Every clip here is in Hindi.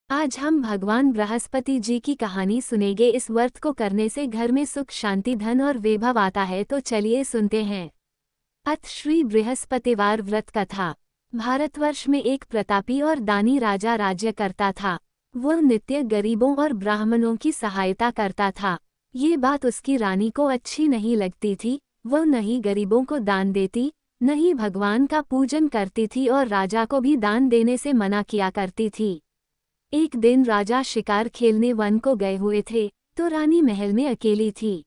आज हम भगवान बृहस्पति जी की कहानी सुनेंगे। इस व्रत को करने से घर में सुख शांति धन और वैभव आता है। तो चलिए सुनते हैं। अथ श्री बृहस्पतिवार व्रत कथा। भारतवर्ष में एक प्रतापी और दानी राजा राज्य करता था। वह नित्य गरीबों और ब्राह्मणों की सहायता करता था। ये बात उसकी रानी को अच्छी नहीं लगती थी। वह न ही गरीबों को दान देती, न ही भगवान का पूजन करती थी और राजा को भी दान देने से मना किया करती थी। एक दिन राजा शिकार खेलने वन को गए हुए थे, तो रानी महल में अकेली थी।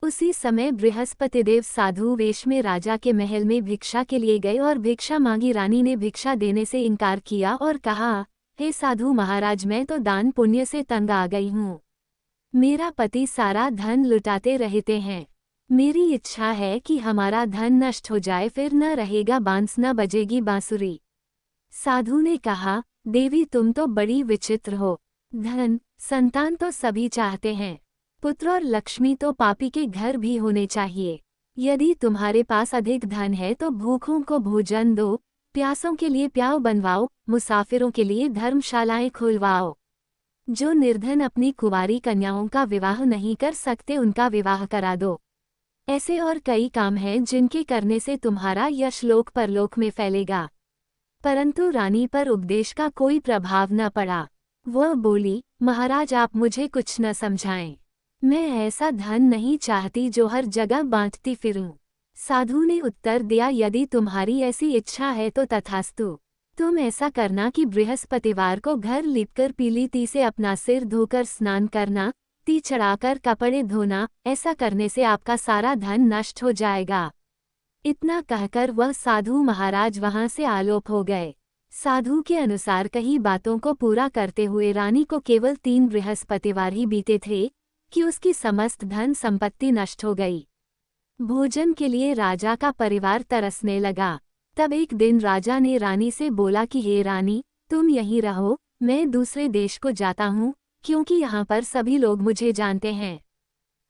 उसी समय बृहस्पतिदेव साधु वेश में राजा के महल में भिक्षा के लिए गए और भिक्षा मांगी। रानी ने भिक्षा देने से इनकार किया और कहा, हे साधु महाराज, मैं तो दान पुण्य से तंग आ गई हूँ। मेरा पति सारा धन लुटाते रहते हैं। मेरी इच्छा है कि हमारा धन नष्ट हो जाए, फिर न रहेगा बांस न बजेगी बांसुरी। साधु ने कहा, देवी तुम तो बड़ी विचित्र हो। धन संतान तो सभी चाहते हैं, पुत्र और लक्ष्मी तो पापी के घर भी होने चाहिए। यदि तुम्हारे पास अधिक धन है तो भूखों को भोजन दो, प्यासों के लिए प्याऊ बनवाओ, मुसाफिरों के लिए धर्मशालाएं खुलवाओ। जो निर्धन अपनी कुंवारी कन्याओं का विवाह नहीं कर सकते उनका विवाह करा दो। ऐसे और कई काम हैं जिनके करने से तुम्हारा यश लोक परलोक में फैलेगा। परंतु रानी पर उपदेश का कोई प्रभाव न पड़ा। वह बोली, महाराज आप मुझे कुछ न समझाएं। मैं ऐसा धन नहीं चाहती जो हर जगह बांटती फिरूं। साधु ने उत्तर दिया, यदि तुम्हारी ऐसी इच्छा है तो तथास्तु। तुम ऐसा करना कि बृहस्पतिवार को घर लीपकर पीली ती से अपना सिर धोकर स्नान करना, ती चढ़ाकर कपड़े धोना। ऐसा करने से आपका सारा धन नष्ट हो जाएगा। इतना कहकर वह साधु महाराज वहां से आलोप हो गए। साधु के अनुसार कई बातों को पूरा करते हुए रानी को केवल 3 बृहस्पतिवार ही बीते थे कि उसकी समस्त धन संपत्ति नष्ट हो गई। भोजन के लिए राजा का परिवार तरसने लगा। तब एक दिन राजा ने रानी से बोला कि हे रानी, तुम यहीं रहो, मैं दूसरे देश को जाता हूँ, क्योंकि यहाँ पर सभी लोग मुझे जानते हैं।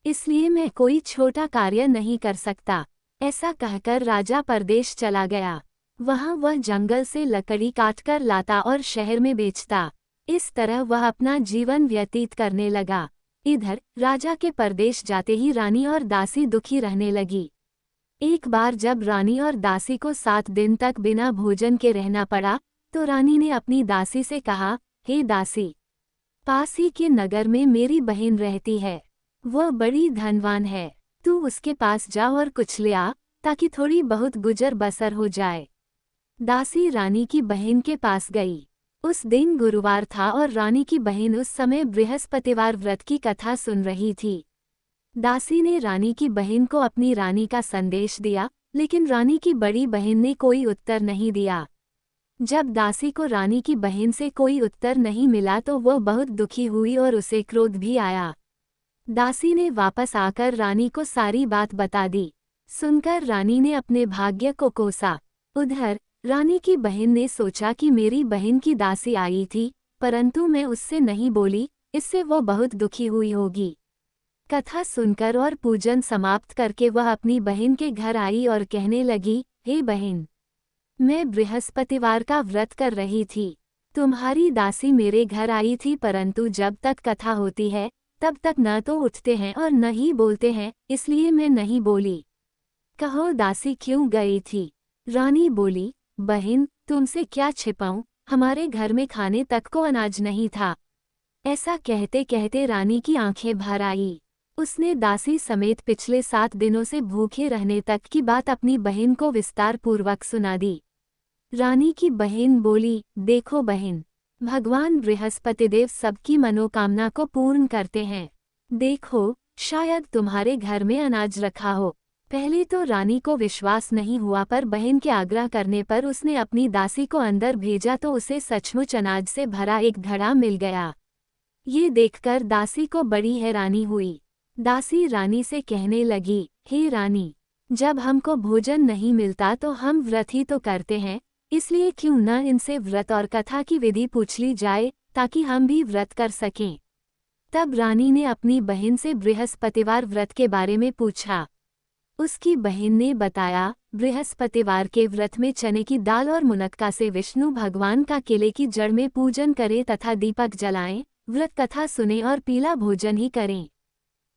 इसलिए मैं कोई छोटा कार्य नहीं कर सकता। ऐसा कहकर राजा परदेश चला गया। वहां वह जंगल से लकड़ी काटकर लाता और शहर में बेचता। इस तरह वह अपना जीवन व्यतीत करने लगा। इधर राजा के परदेश जाते ही रानी और दासी दुखी रहने लगी। एक बार जब रानी और दासी को 7 दिन तक बिना भोजन के रहना पड़ा, तो रानी ने अपनी दासी से कहा, हे दासी, पास ही के नगर में मेरी बहन रहती है। वह बड़ी धनवान है। तू उसके पास जा और कुछ ले आ, ताकि थोड़ी बहुत गुजर बसर हो जाए। दासी रानी की बहन के पास गई। उस दिन गुरुवार था और रानी की बहन उस समय बृहस्पतिवार व्रत की कथा सुन रही थी। दासी ने रानी की बहन को अपनी रानी का संदेश दिया, लेकिन रानी की बड़ी बहन ने कोई उत्तर नहीं दिया। जब दासी को रानी की बहन से कोई उत्तर नहीं मिला तो वह बहुत दुखी हुई और उसे क्रोध भी आया। दासी ने वापस आकर रानी को सारी बात बता दी। सुनकर रानी ने अपने भाग्य को कोसा। उधर रानी की बहन ने सोचा कि मेरी बहन की दासी आई थी, परंतु मैं उससे नहीं बोली, इससे वो बहुत दुखी हुई होगी। कथा सुनकर और पूजन समाप्त करके वह अपनी बहन के घर आई और कहने लगी, हे बहन, मैं बृहस्पतिवार का व्रत कर रही थी। तुम्हारी दासी मेरे घर आई थी, परंतु जब तक कथा होती है तब तक न तो उठते हैं और न ही बोलते हैं, इसलिए मैं नहीं बोली। कहो दासी क्यों गई थी? रानी बोली, बहन तुमसे क्या छिपाऊं, हमारे घर में खाने तक को अनाज नहीं था। ऐसा कहते कहते रानी की आंखें भर आई। उसने दासी समेत पिछले 7 दिनों से भूखे रहने तक की बात अपनी बहन को विस्तार पूर्वक सुना दी। रानी की बहन बोली, देखो बहन, भगवान बृहस्पतिदेव सबकी मनोकामना को पूर्ण करते हैं। देखो, शायद तुम्हारे घर में अनाज रखा हो। पहले तो रानी को विश्वास नहीं हुआ, पर बहन के आग्रह करने पर उसने अपनी दासी को अंदर भेजा तो उसे सचमुच अनाज से भरा एक घड़ा मिल गया। ये देखकर दासी को बड़ी हैरानी हुई। दासी रानी से कहने लगी, हे रानी, जब हमको भोजन नहीं मिलता तो हम व्रत ही तो करते हैं, इसलिए क्यों न इनसे व्रत और कथा की विधि पूछ ली जाए, ताकि हम भी व्रत कर सकें। तब रानी ने अपनी बहन से बृहस्पतिवार व्रत के बारे में पूछा। उसकी बहन ने बताया, बृहस्पतिवार के व्रत में चने की दाल और मुनक्का से विष्णु भगवान का केले की जड़ में पूजन करें तथा दीपक जलाएं, व्रत कथा सुनें और पीला भोजन ही करें।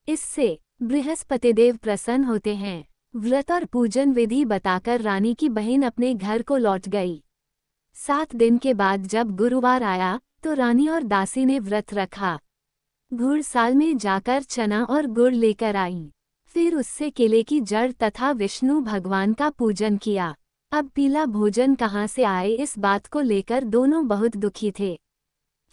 इससे बृहस्पतिदेव प्रसन्न होते हैं। व्रत और पूजन विधि बताकर रानी की बहन अपने घर को लौट गई। 7 दिन के बाद जब गुरुवार आया तो रानी और दासी ने व्रत रखा। घुड़साल में जाकर चना और गुड़ लेकर आईं। फिर उससे केले की जड़ तथा विष्णु भगवान का पूजन किया। अब पीला भोजन कहाँ से आए, इस बात को लेकर दोनों बहुत दुखी थे।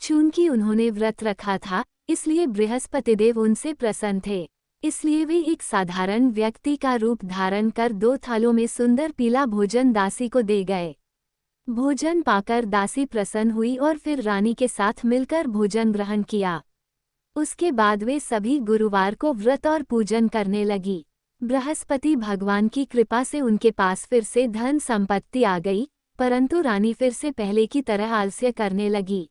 चूंकि उन्होंने व्रत रखा था, इसलिए बृहस्पतिदेव उनसे प्रसन्न थे। इसलिए वे एक साधारण व्यक्ति का रूप धारण कर 2 थालों में सुंदर पीला भोजन दासी को दे गए। भोजन पाकर दासी प्रसन्न हुई और फिर रानी के साथ मिलकर भोजन ग्रहण किया। उसके बाद वे सभी गुरुवार को व्रत और पूजन करने लगी। बृहस्पति भगवान की कृपा से उनके पास फिर से धन संपत्ति आ गई, परंतु रानी फिर से पहले की तरह आलस्य करने लगी।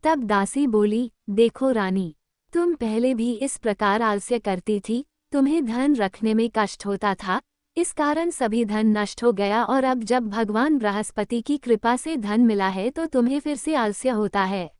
तब दासी बोली, देखो रानी, तुम पहले भी इस प्रकार आलस्य करती थी, तुम्हें धन रखने में कष्ट होता था, इस कारण सभी धन नष्ट हो गया और अब जब भगवान बृहस्पति की कृपा से धन मिला है तो तुम्हें फिर से आलस्य होता है।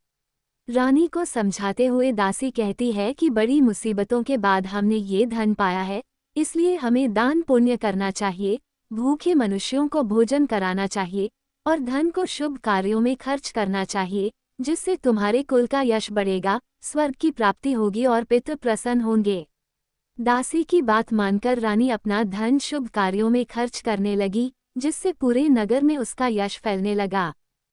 रानी को समझाते हुए दासी कहती है कि बड़ी मुसीबतों के बाद हमने ये धन पाया है, इसलिए हमें दान पुण्य करना चाहिए, भूखे मनुष्यों को भोजन कराना चाहिए और धन को शुभ कार्यों में खर्च करना चाहिए, जिससे तुम्हारे कुल का यश बढ़ेगा, स्वर्ग की प्राप्ति होगी और पितृ प्रसन्न होंगे। दासी की बात मानकर रानी अपना धन शुभ कार्यों में खर्च करने लगी, जिससे पूरे नगर में उसका यश फैलने लगा।